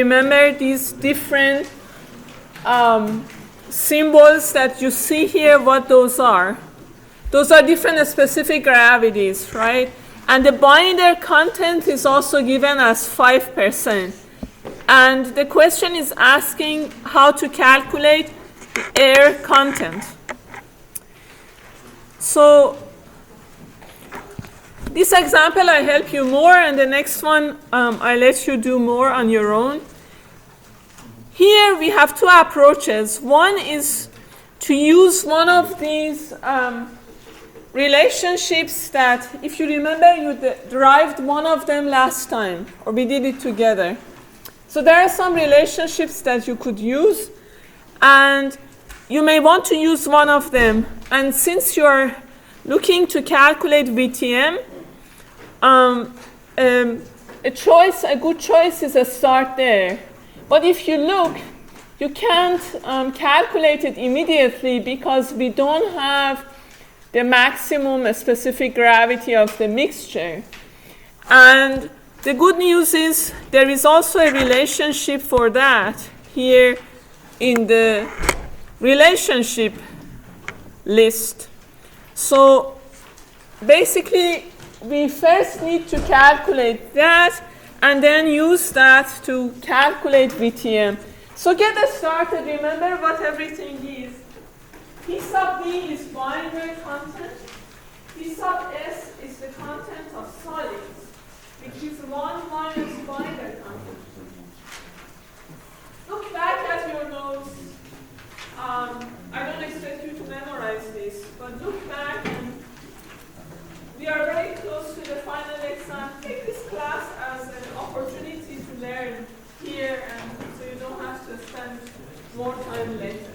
Remember these different symbols that you see here, what those are. Those are different specific gravities, right? And the binder content is also given as 5%. And the question is asking how to calculate air content. So this example I help you more, and the next one I let you do more on your own. Here we have two approaches. One is to use one of these relationships that, if you remember, you derived one of them last time, or we did it together. So there are some relationships that you could use, and you may want to use one of them. And since you're looking to calculate VTM, a good choice is a start there. But if you look, you can't calculate it immediately because we don't have the maximum specific gravity of the mixture. And the good news is there is also a relationship for that here in the relationship list. So basically, we first need to calculate that and then use that to calculate VTM. So get us started. Remember what everything is. P sub B is binder content. P sub S is the content of solids, which is 1 minus binder content. Look back at your notes. I don't expect you to memorize this, but look back, and we are very close to the final exam. Take this class as an opportunity to learn here, and so you don't have to spend more time later.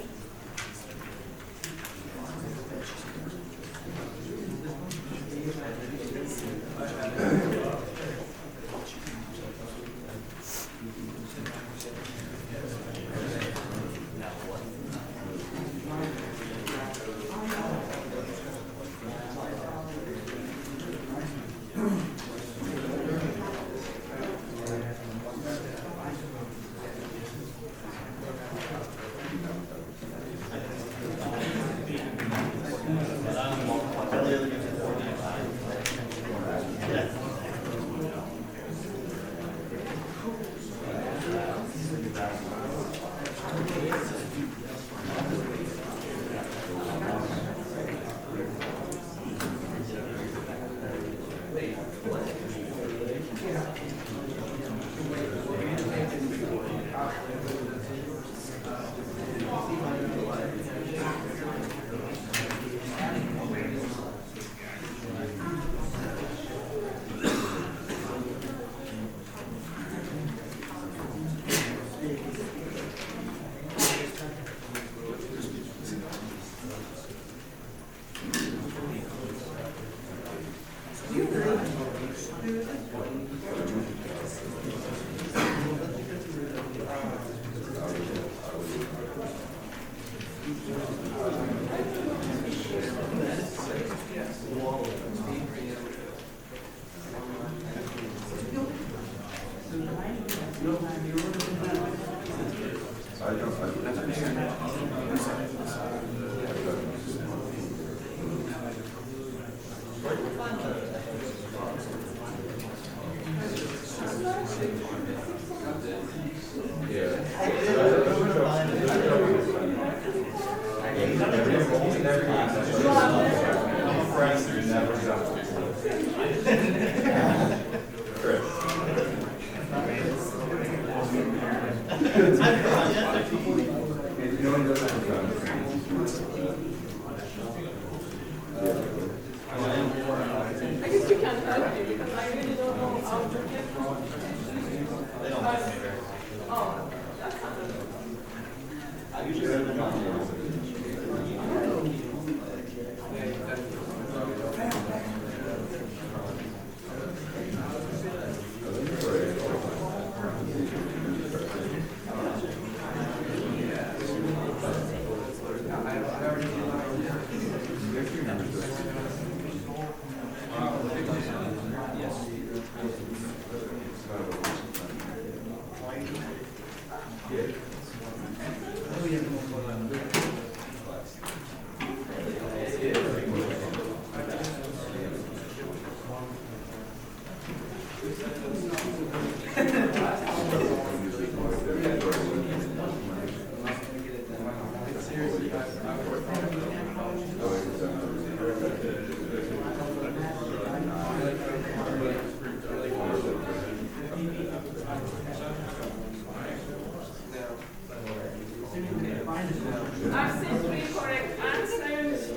I've seen 3 correct answers.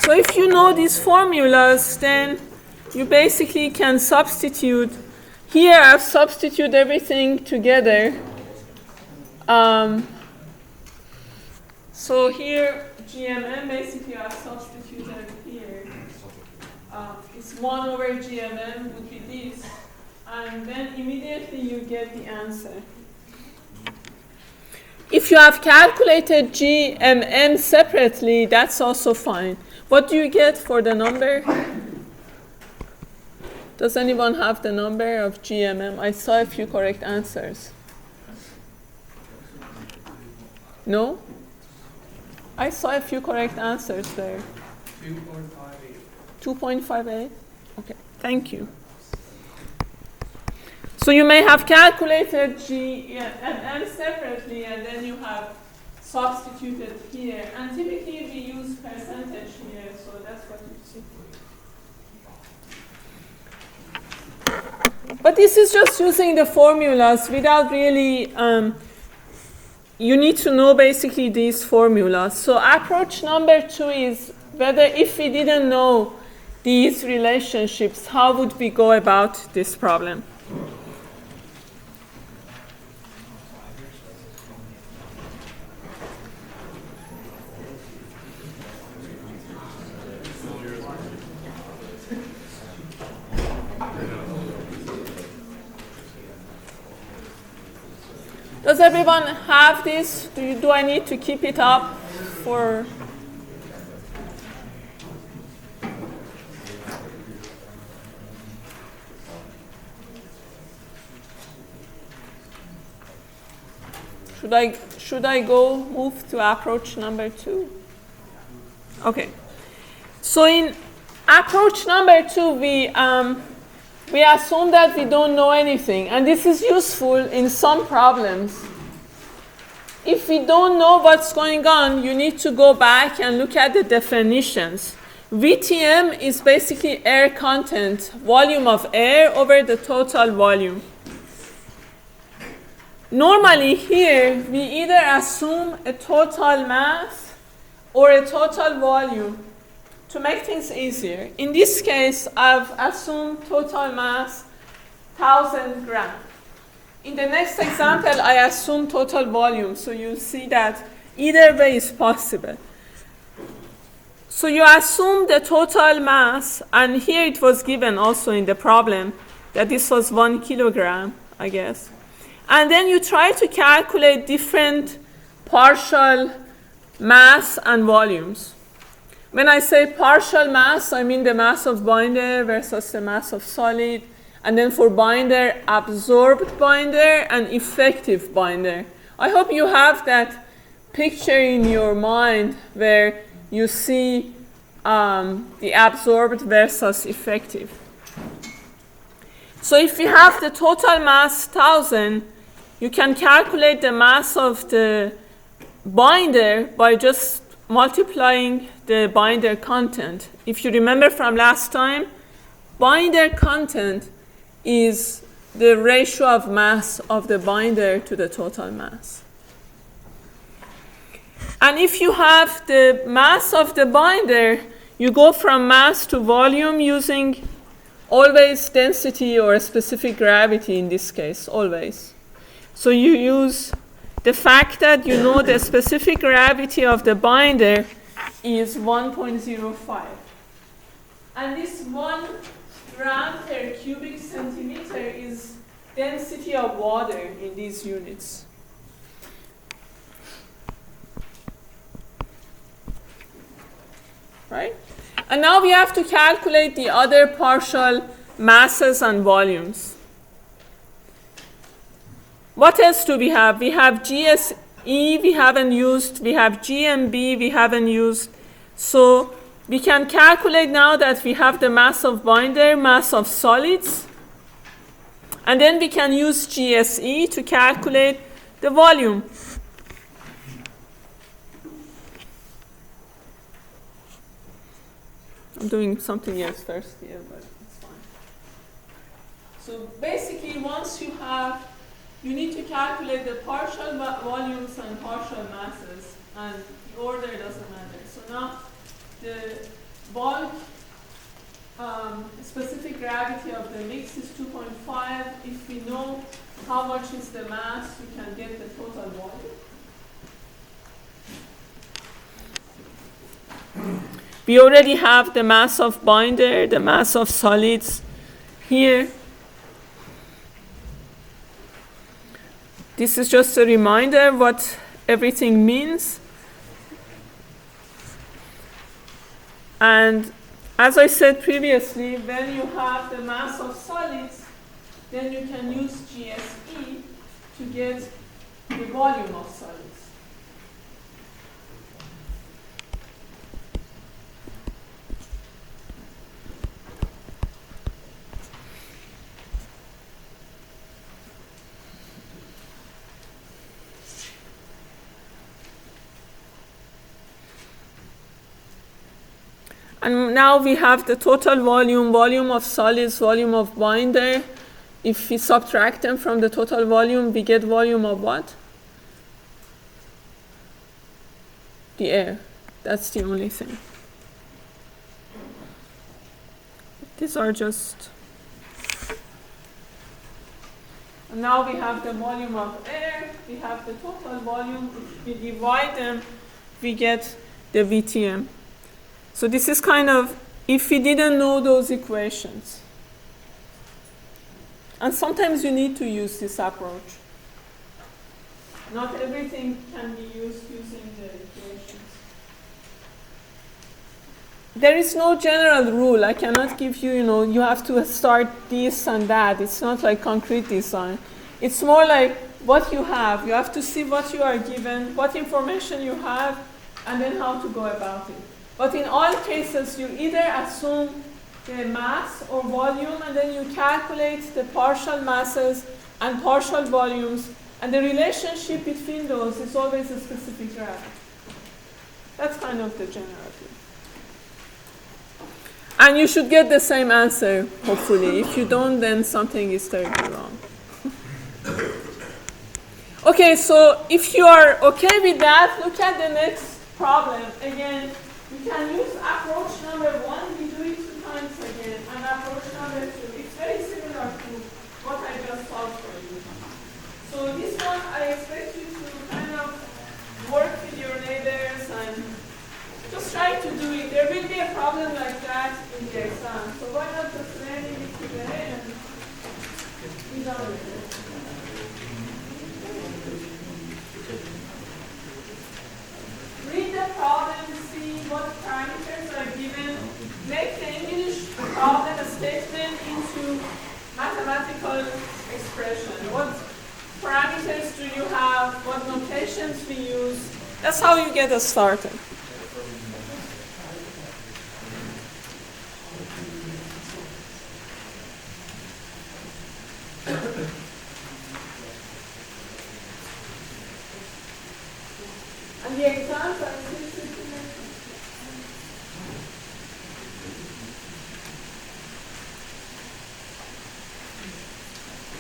So if you know these formulas, then you basically can substitute. Here I've substituted everything together. So here GMM basically I've substituted here. It's 1 over GMM would be this. And then immediately you get the answer. If you have calculated GMM separately, that's also fine. What do you get for the number? Does anyone have the number of GMM? I saw a few correct answers. No? I saw a few correct answers there. 2.58. 2.58? Okay, thank you. So you may have calculated GMM separately and then you have substituted here. And typically we use percentage here, so that's what you see. But this is just using the formulas without really, you need to know basically these formulas. So approach number 2 is whether if we didn't know these relationships, how would we go about this problem? Does everyone have this? Do I need to keep it up for? Should I move to approach number 2? Okay. So in approach number 2, we assume that we don't know anything, and this is useful in some problems. If we don't know what's going on, you need to go back and look at the definitions. VTM is basically air content, volume of air over the total volume. Normally here, we either assume a total mass or a total volume to make things easier. In this case, I've assumed total mass 1,000 grams. In the next example, I assume total volume, so you see that either way is possible. So you assume the total mass, and here it was given also in the problem that this was 1 kilogram, I guess. And then you try to calculate different partial mass and volumes. When I say partial mass, I mean the mass of binder versus the mass of solid. And then for binder, absorbed binder and effective binder. I hope you have that picture in your mind where you see the absorbed versus effective. So if you have the total mass 1,000, you can calculate the mass of the binder by just multiplying the binder content. If you remember from last time, binder content is the ratio of mass of the binder to the total mass. And if you have the mass of the binder, you go from mass to volume using always density or specific gravity in this case, always. So you use the fact that you know the specific gravity of the binder is 1.05. And this 1 gram per cubic centimeter is density of water in these units. Right? And now we have to calculate the other partial masses and volumes. What else do we have? We have GSE we haven't used, we have GMB we haven't used. So we can calculate now that we have the mass of binder, mass of solids, and then we can use GSE to calculate the volume. I'm doing something else first here, but it's fine. So basically, once you have, you need to calculate the partial volumes and partial masses, and the order doesn't matter. So now the bulk specific gravity of the mix is 2.5. If we know how much is the mass, we can get the total volume. We already have the mass of binder, the mass of solids here. This is just a reminder what everything means. And as I said previously, when you have the mass of solids, then you can use GSE to get the volume of solids. And now we have the total volume, volume of solids, volume of binder. If we subtract them from the total volume, we get volume of what? The air. That's the only thing. These are just... And now we have the volume of air, we have the total volume. If we divide them, we get the VTM. So this is kind of, if we didn't know those equations. And sometimes you need to use this approach. Not everything can be used using the equations. There is no general rule. I cannot give you, you have to start this and that. It's not like concrete design. It's more like what you have. You have to see what you are given, what information you have, and then how to go about it. But in all cases, you either assume the mass or volume, and then you calculate the partial masses and partial volumes, and the relationship between those is always a specific gravity. That's kind of the general view. And you should get the same answer, hopefully. If you don't, then something is terribly wrong. Okay, so if you are okay with that, look at the next problem. Again, we can use approach number 1. We do it 2 times again. And approach number 2. It's very similar to what I just solved for you. So this one, I expect you to kind of work with your neighbors and just try to do it. There will be a problem like that in the exam. So why not just learn it today and be done with it. Read the problem, see what parameters are given, make the English problem statement into mathematical expression. What parameters do you have? What notations we use? That's how you get us started. And the exams are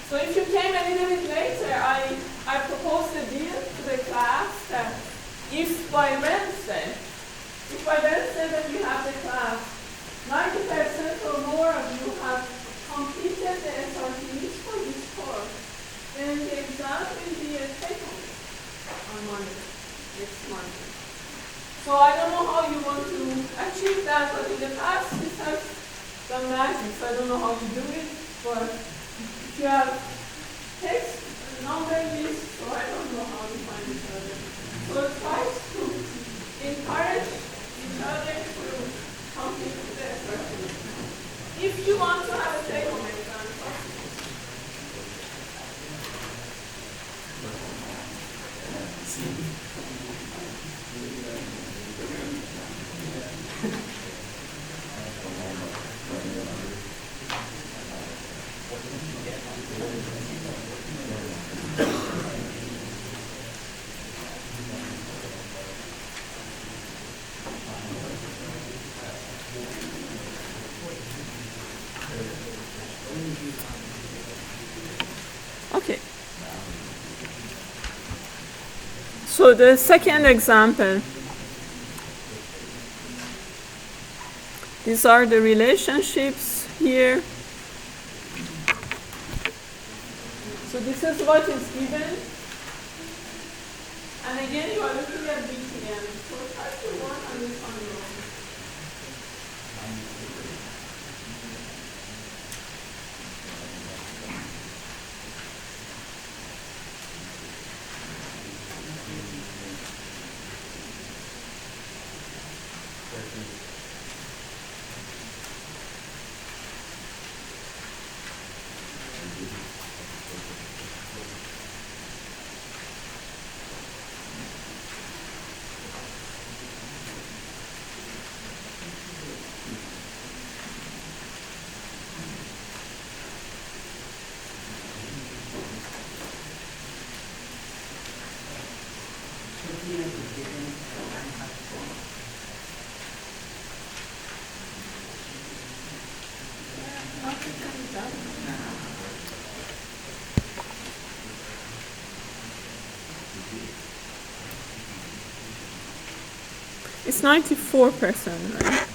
so if you came a little bit later, I proposed a deal to the class that if by Wednesday that you have the class, 90% or more of you have completed the SRTs for this course, then the exam will be a take-home on Monday, next Monday. So I don't know how you want to achieve that, but in the past this has done magic. So I don't know how you do it, but if you have text and number list, so I don't know how you find each other. So try to encourage each other to complete the SRT. If you want to have a take Okay. So the second example. These are the relationships here. So this is what is given. And again, you are looking at BTM. So try to work on this on your own. It's 94%, right?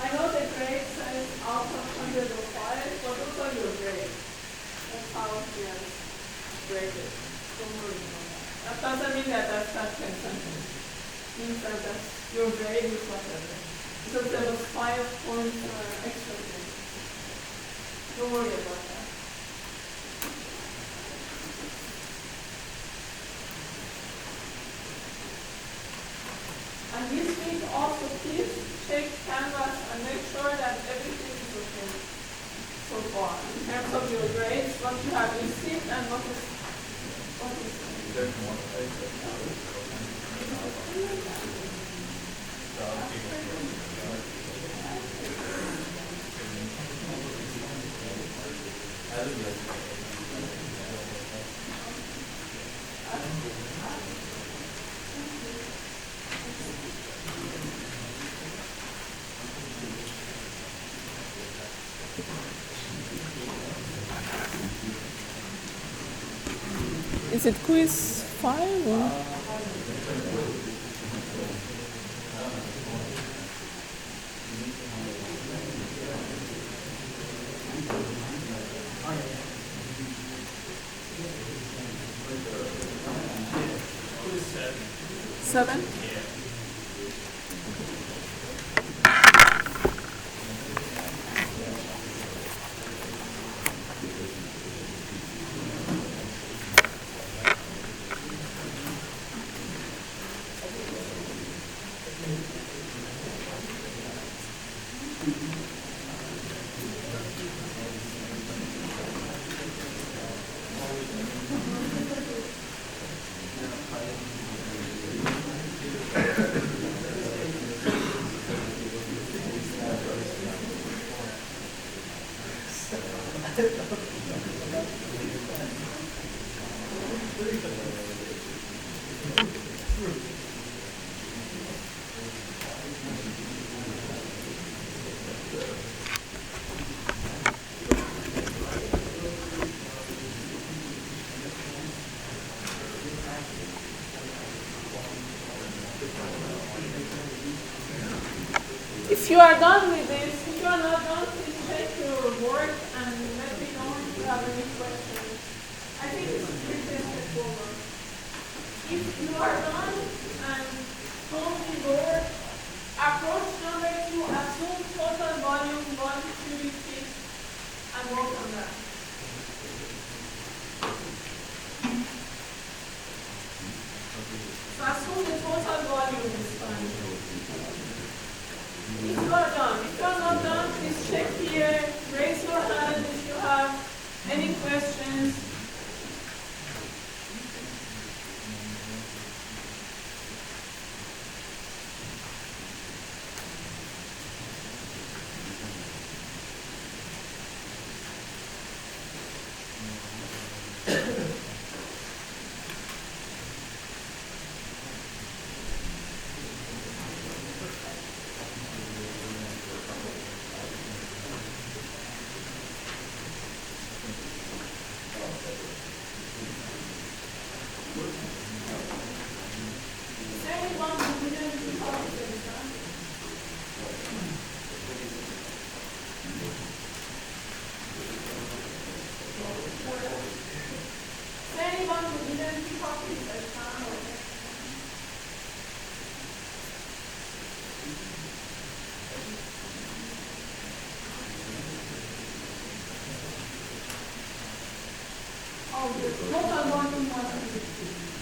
I know the grade says out of 105, but those are your grades. That's how we are graded. Don't worry about that. That doesn't mean that that's that percentage. It means that that's your grade is whatever. Because there was 5 points extra grade. Don't worry about that. And this week also please check Canvas and make sure that everything is okay so far in terms of your grades, what you have received and what is Is it quiz 5 or? Seven? If you are done with this, if you are not done, please check your work and let me know if you have any questions. I think it's pretty straightforward. If you are done and told me your approach number 2, assume total volume 1 cubic feet and work on that. So assume the total volume is fine. If you are done. If you are not done, please check here. Raise your hand if you have any questions. Total volume 1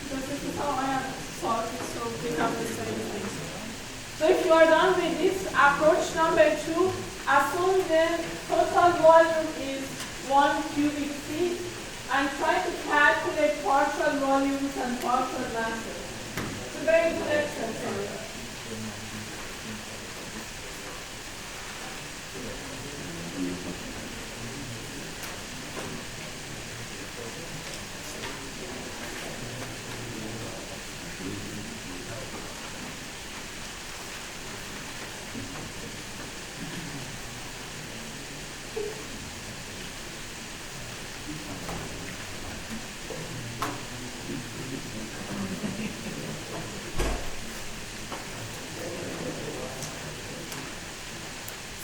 because this is how I have solved it, so we have the same things. So if you are done with this approach number 2, assume the total volume is 1 cubic feet and try to calculate partial volumes and partial masses. It's a very good exercise.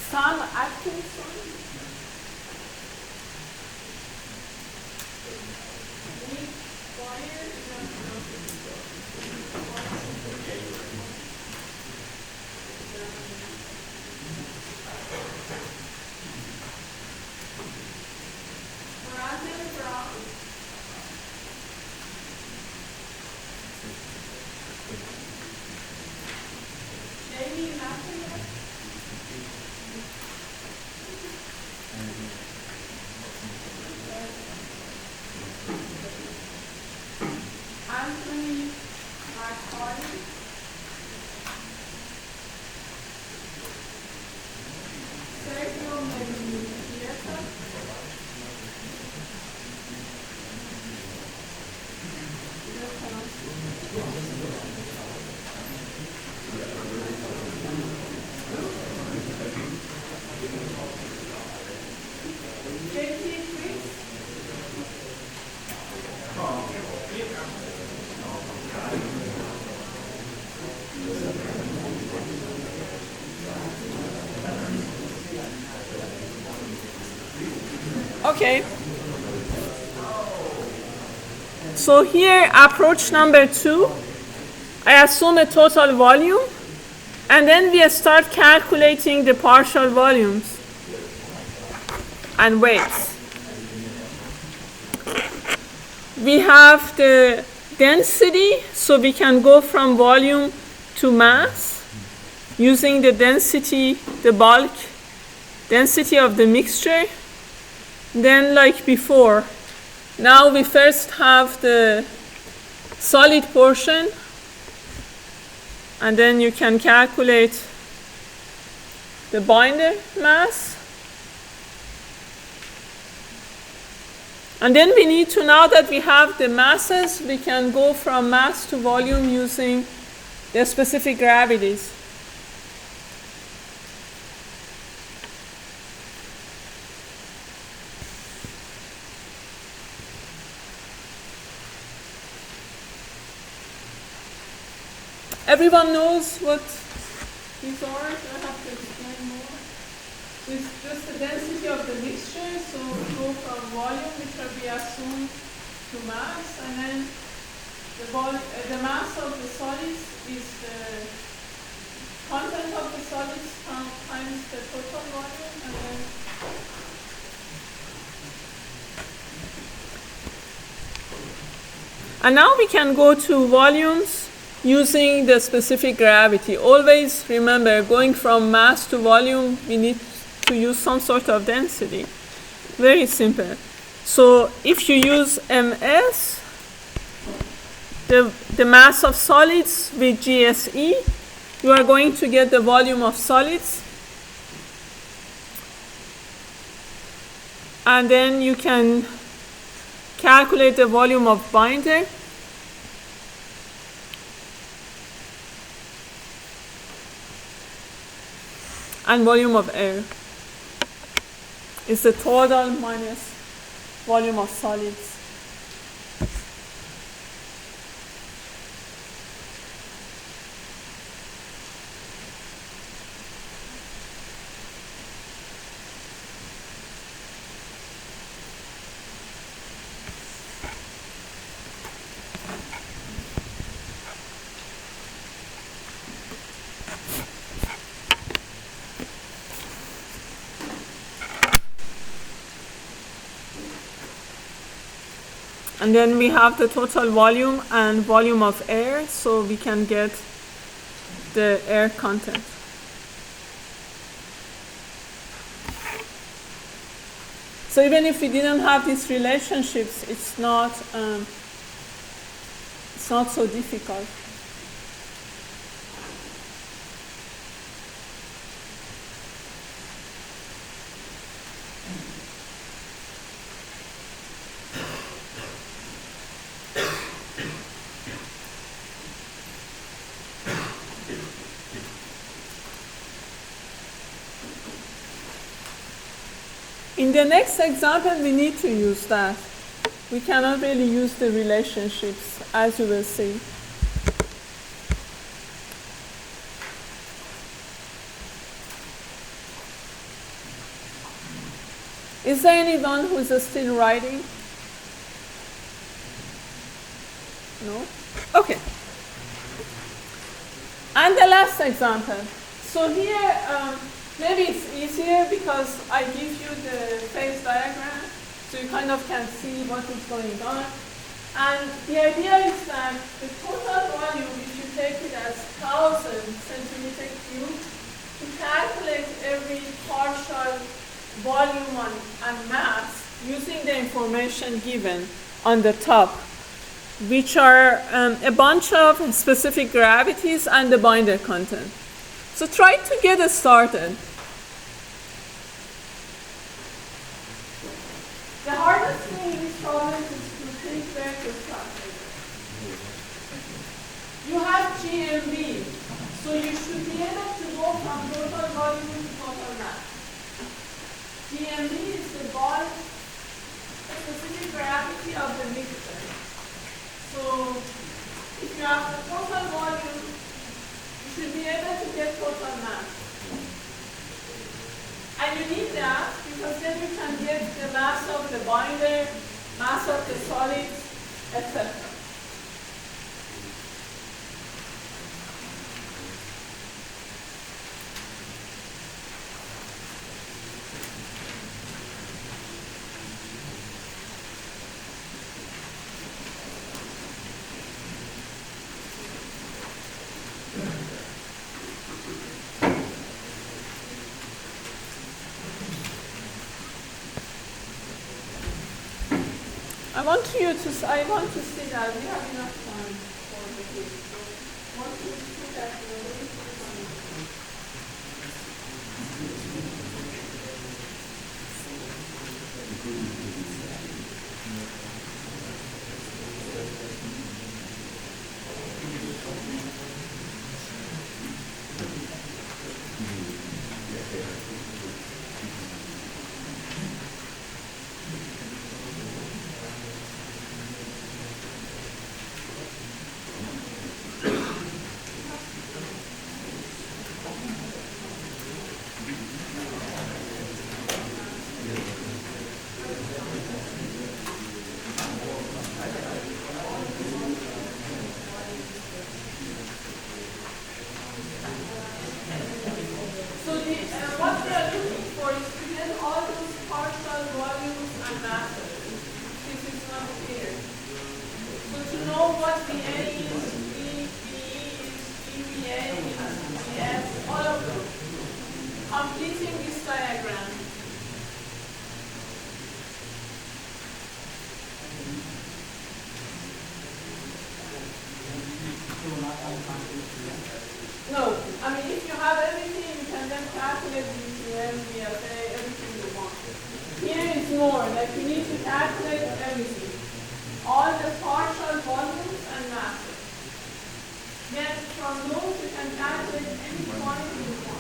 Sam Atkinson. Okay. So here, approach number 2, I assume a total volume, and then we start calculating the partial volumes and weights. We have the density, so we can go from volume to mass using the density, the bulk density of the mixture. Then, like before, now we first have the solid portion, and then you can calculate the binder mass. And then we need to, now that we have the masses, we can go from mass to volume using the specific gravities. Everyone knows what these are, so I have to explain. is just the density of the mixture, so we go from volume, which will be assumed, to mass, and then the mass of the solids is the content of the solids times the total volume, and then now we can go to volumes using the specific gravity. Always remember, going from mass to volume, we need to use some sort of density. Very simple. So if you use ms, the mass of solids with GSE, you are going to get the volume of solids. And then you can calculate the volume of binder. And volume of air is the total minus volume of solids. And then we have the total volume and volume of air, so we can get the air content. So even if we didn't have these relationships, it's not so difficult. In the next example, we need to use that. We cannot really use the relationships, as you will see. Is there anyone who is still writing? No? Okay. And the last example. So here, maybe it's easier because I give you the phase diagram, so you kind of can see what is going on. And the idea is that the total volume, if you take it as 1,000 centimeter cubed, to calculate every partial volume and mass using the information given on the top, which are a bunch of specific gravities and the binder content. So try to get started. The hardest thing in this problem is to think where to start. You have GMV, so you should be able to go from total volume to total mass. GMV is the bulk, specific gravity of the mixture. So if you have the total volume, you should be able to get total mass. And you need that because then you can get the mass of the binder, mass of the solids, etc. I want to see that we have enough time for the quiz. So I want to see that we're going to what VA is, VBE is, VBA is, VF, all of them. Completing this diagram. No, I mean if you have everything, you can then calculate VCM, VFA, everything you want. Here is more, like you need to calculate everything. All the partial volumes and masses. Then from those you can calculate any quantity you want.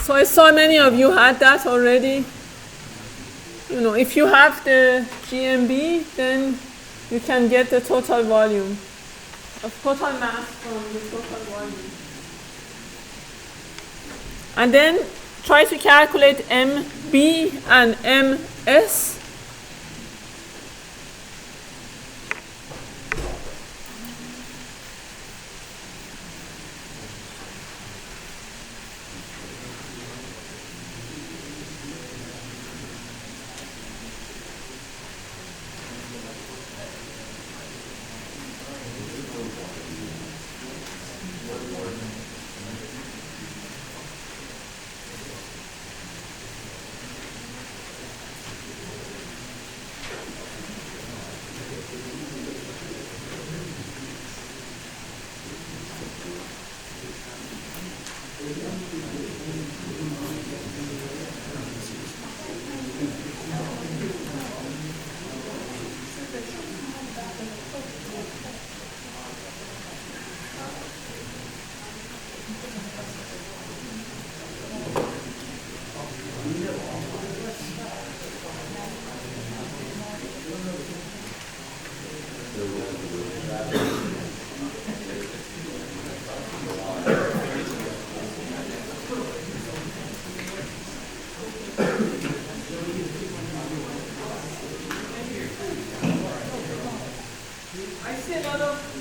So I saw many of you had that already. You know, if you have the GMB, then you can get the total volume of total mass from the total volume. And then try to calculate MB and MS. I see a lot of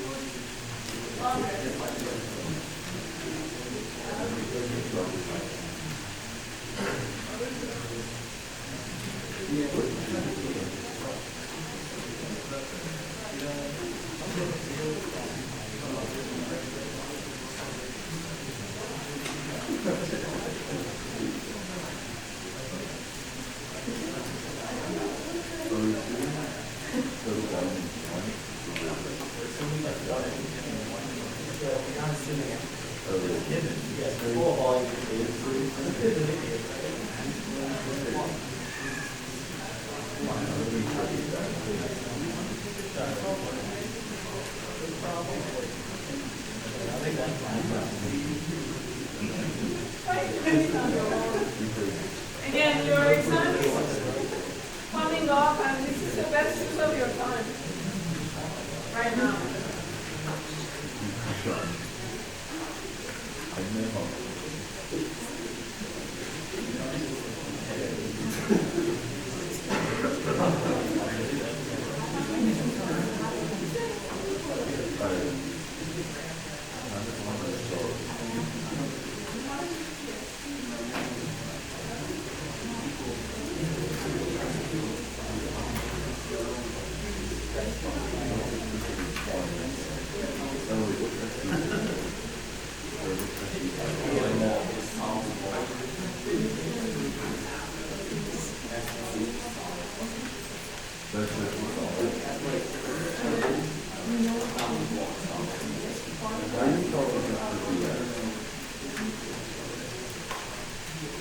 Again, your exam is coming up, and this is the best use of your time right now.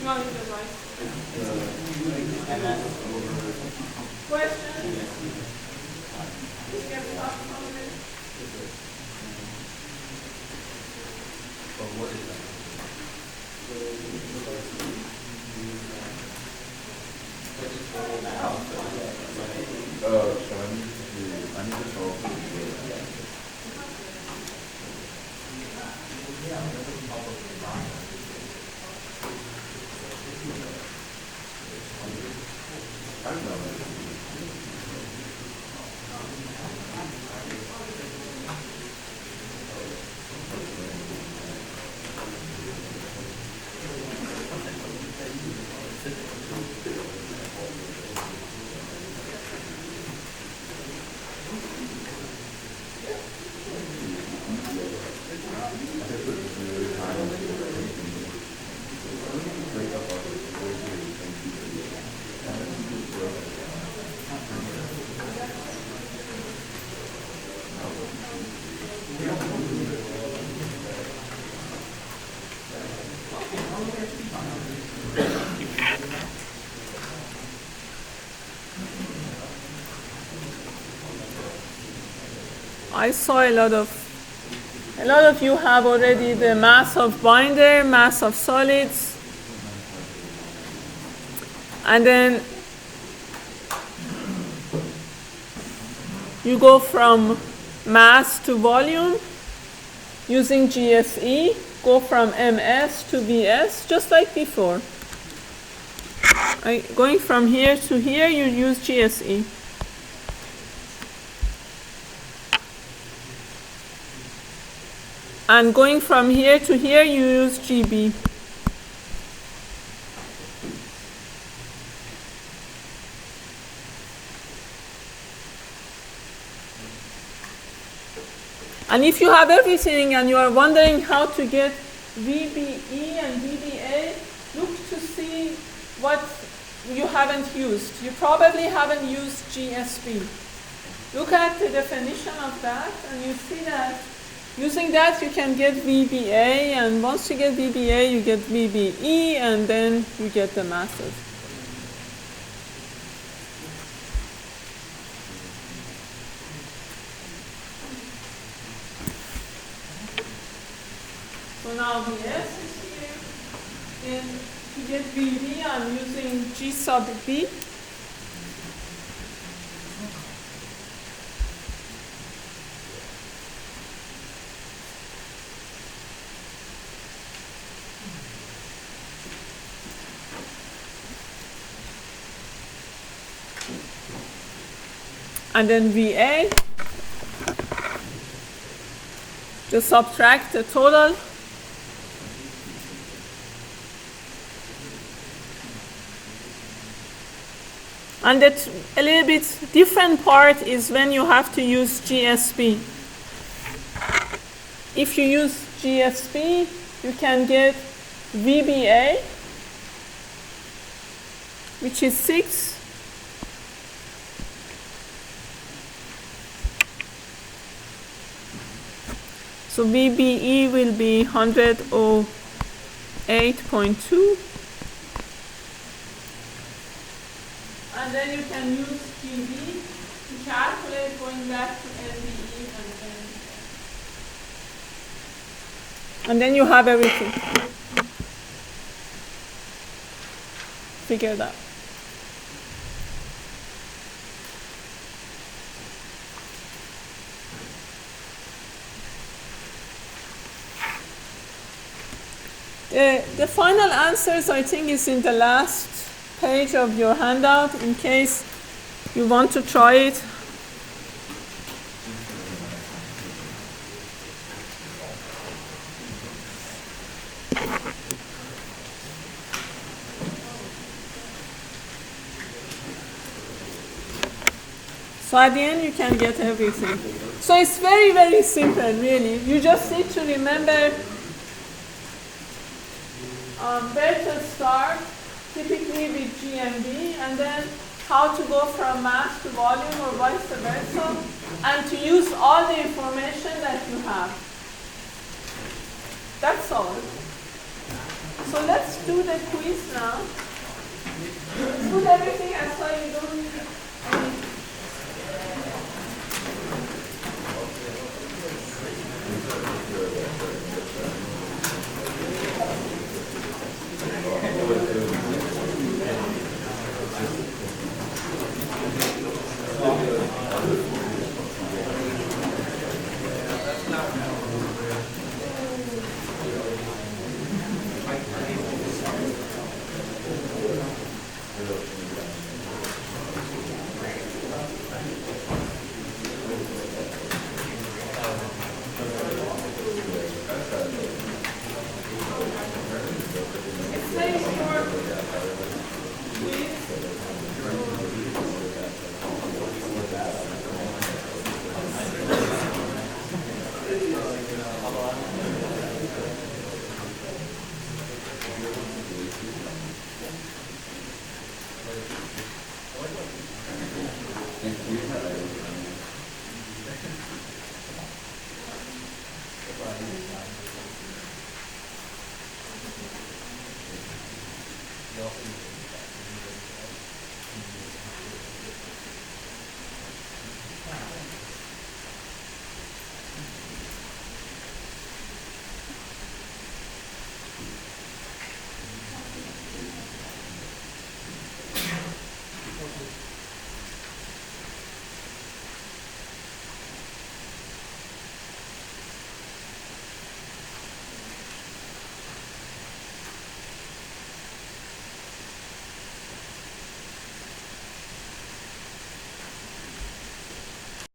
No, you're right. Questions? Get stuck from it. What is that? So I need to solve I don't know. I saw a lot of you have already the mass of binder, mass of solids, and then you go from mass to volume using GSE, go from MS to VS, just like before. Going from here to here, you use GSE. And going from here to here, you use GB. And if you have everything and you are wondering how to get VBE and VBA, look to see what you haven't used. You probably haven't used GSB. Look at the definition of that, and you see that using that you can get VBA, and once you get VBA, you get VBE, and then you get the masses. So now VS is here, and to get VB, I'm using G sub B. And then VA, just subtract the total. And that a little bit different part is when you have to use GSB. If you use GSB, you can get VBA, which is 6. So VBE will be 108.2. And then you can use GB to calculate going back to LBE and then you have everything. figured out. The final answers, I think, is in the last page of your handout in case you want to try it. So at the end, you can get everything. So it's very, very simple, really. You just need to remember where to start, typically with GMV, and then how to go from mass to volume or vice versa, and to use all the information that you have. That's all. So let's do the quiz now. Put everything aside, you don't need any. also